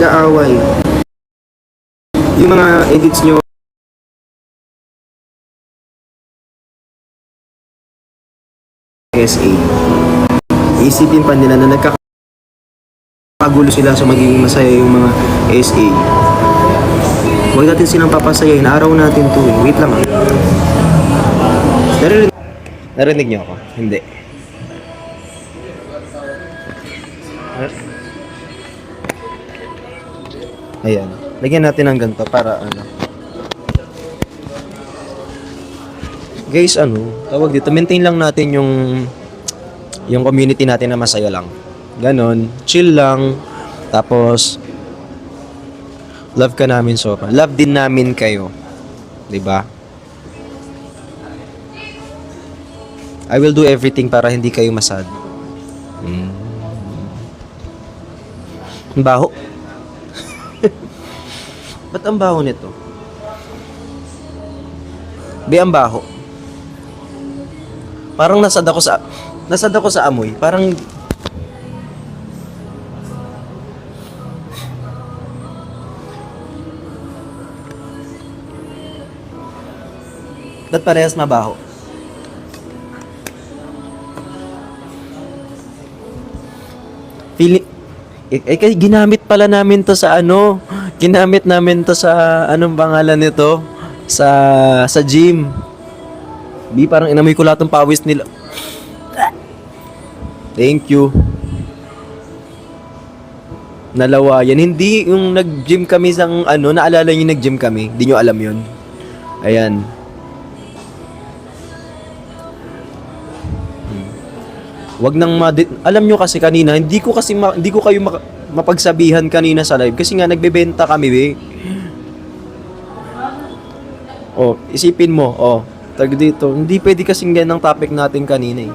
nag-aaway. Yung mga edits nyo, SA, isipin pa nila na nagkakagulo sila sa magiging masaya yung mga SA. Huwag natin silang papasayahin. Araw natin to eh. Wait lang ah. Narinig niyo ako? Hindi. Ayan. Lagyan natin ng ganito para ano. Guys, tawag dito, maintain lang natin yung community natin na masaya lang. Ganon, chill lang. Tapos love ka namin sobra. Love din namin kayo. 'Di ba? I will do everything para hindi kayo masad. Ang baho. Ba't ang baho nito? Ang baho. Parang nasad ako sa amoy. Parang ba't parehas mabaho? Ginamit pala namin to sa ginamit namin to sa anong pangalan nito? Sa gym. Parang inamoy ko lahat ng pawis nila. Thank you. Nalawayan. Hindi yung nag-gym kami naalala niyo nag-gym kami. Hindi niyo alam 'yun. Ayan. Wag nang alam nyo kasi kanina, hindi ko kayo mapagsabihan kanina sa live kasi nga nagbebenta kami, isipin mo, tag dito, hindi pwede kasing ganang topic natin kanina eh.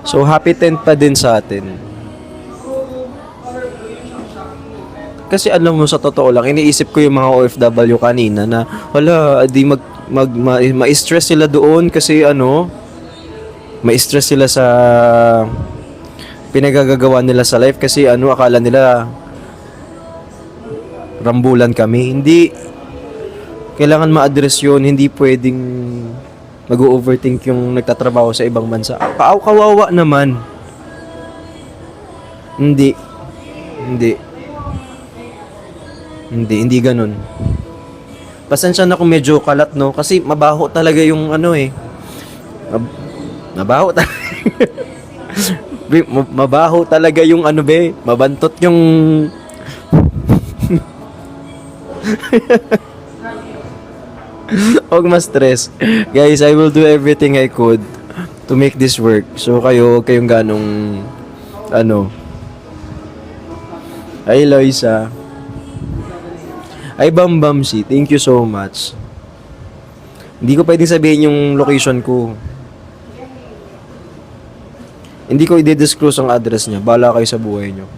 So happy 10th pa din sa atin. Kasi alam mo, sa totoo lang, iniisip ko yung mga OFW kanina na wala, di ma-stress sila doon kasi ma-stress sila sa pinagagagawa nila sa life kasi akala nila rambulan kami. Hindi, kailangan ma-address yun. Hindi pwedeng mag-overthink yung nagtatrabaho sa ibang bansa. Kawawa naman. Hindi ganun. Pasensya na kung medyo kalat, no? Kasi mabaho talaga yung mabaho talaga. Mabaho talaga yung mabantot yung huwag ma-stress. Guys, I will do everything I could to make this work. So huwag kayong ganong Ay, Loisa. Ay, Bambamsi. Thank you so much. Hindi ko pwedeng sabihin yung location ko. Hindi ko i-disclose ang address niya. Bahala kayo sa buhay niyo.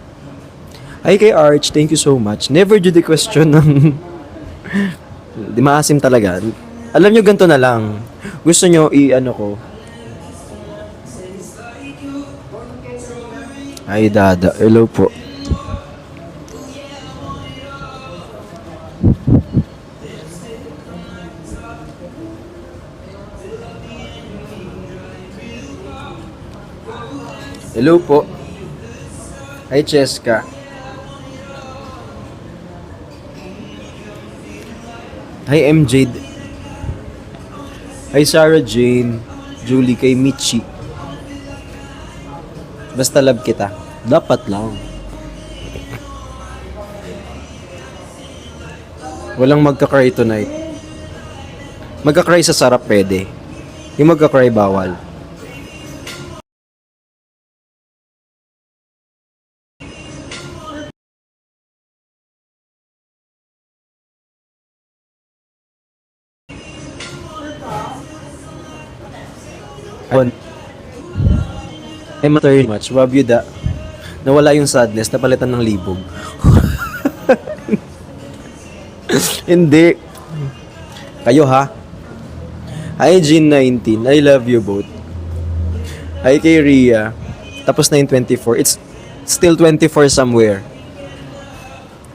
Hi kay Arch, thank you so much. Never do the question ng di maasim talaga. Alam niyo, ganito na lang. Gusto niyo ko. Ay, Dada. Hello po. Hello po. Hi, Cheska. Hi, MJ. Hi, Sarah Jane. Julie, kay Michi. Basta love kita. Dapat lang. Walang magka-cry tonight. Magka-cry sa sarap pwede. Yung magka-cry bawal. I'm very much. Love you da. Nawala yung sadness, napalitan ng libog. Hindi. Kayo ha? Hi Jean 19. I love you both. Hi kay Ria. Tapos na yung 24. It's still 24 somewhere.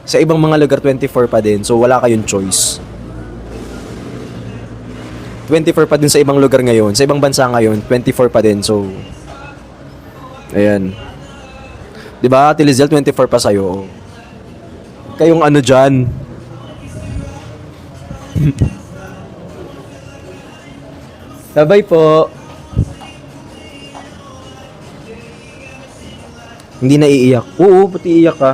Sa ibang mga lugar, 24 pa din. So, wala kayong choice. 24 pa din sa ibang lugar ngayon. Sa ibang bansa ngayon, 24 pa din. So, ayan. Diba, Ate Lizelle, 24 pa sa'yo. Kayong ano dyan? Bye po. Hindi na iiyak. Oo, pati iiyak ka.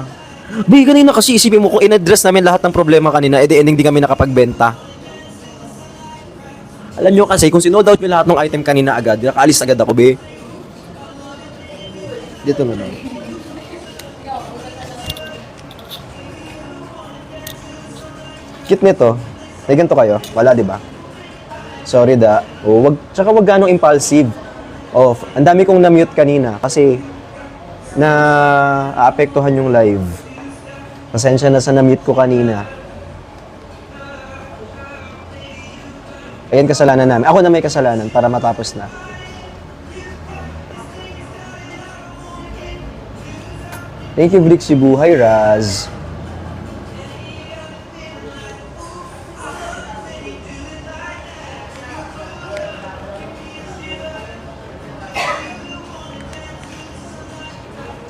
Di, kanina kasi isipin mo kung in-address namin lahat ng problema kanina, edi ending di kami nakapagbenta. Alam nyo kasi, kung sinold out nyo lahat ng item kanina agad, nakaalis agad ako, be. Dito na lang. Cute nito. May ganito kayo? Wala, di ba? Sorry da. Oh, tsaka wag ganong impulsive. Oh, ang dami kong na-mute kanina kasi aapektuhan yung live. Pasensya na sa na-mute ko kanina. Ayan, kasalanan namin. Ako na may kasalanan para matapos na. Thank you, Brick Cebu. Hi, Raz.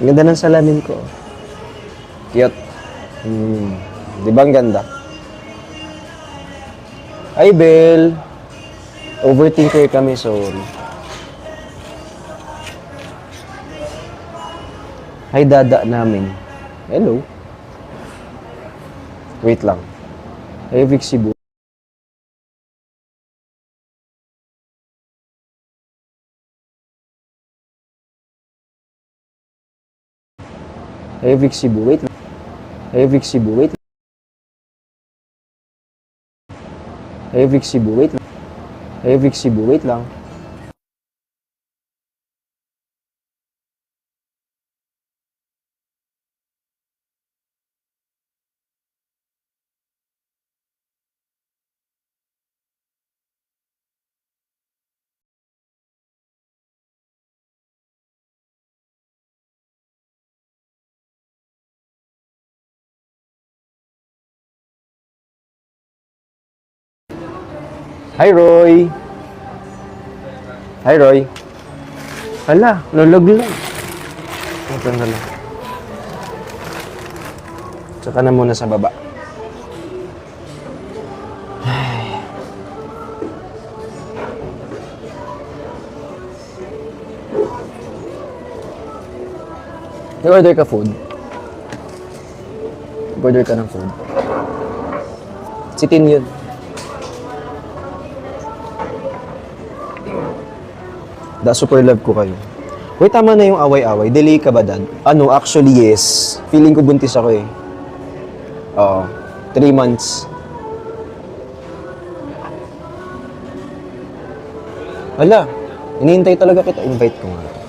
Ang ganda ng salamin ko. Cute. Di ba ang ganda? Hi, Bel. Overthinker kami, sorry. Hi, dada namin. Hello. Wait lang. Hi, Vic Cebu. Hi, Vic Cebu. Wait lang. Hi, Vic Cebu. Wait lang. Hi, Vic Cebu. Wait lang. Hi, Vic Cebu. Wait lang. Hi, Roy. Hi, Roy. Hala, nalaglag. Ito na lang. Tsaka na muna sa baba. Nag-order ka food? Nag-order ka ng food? Si Tin yun. Super love ko kayo. Uy, tama na yung away-away. Delay ka ba, Dad? Ano, actually, yes. Feeling ko buntis ako eh. Oo. 3 months. Hala, hinihintay talaga kita. Invite ko nga.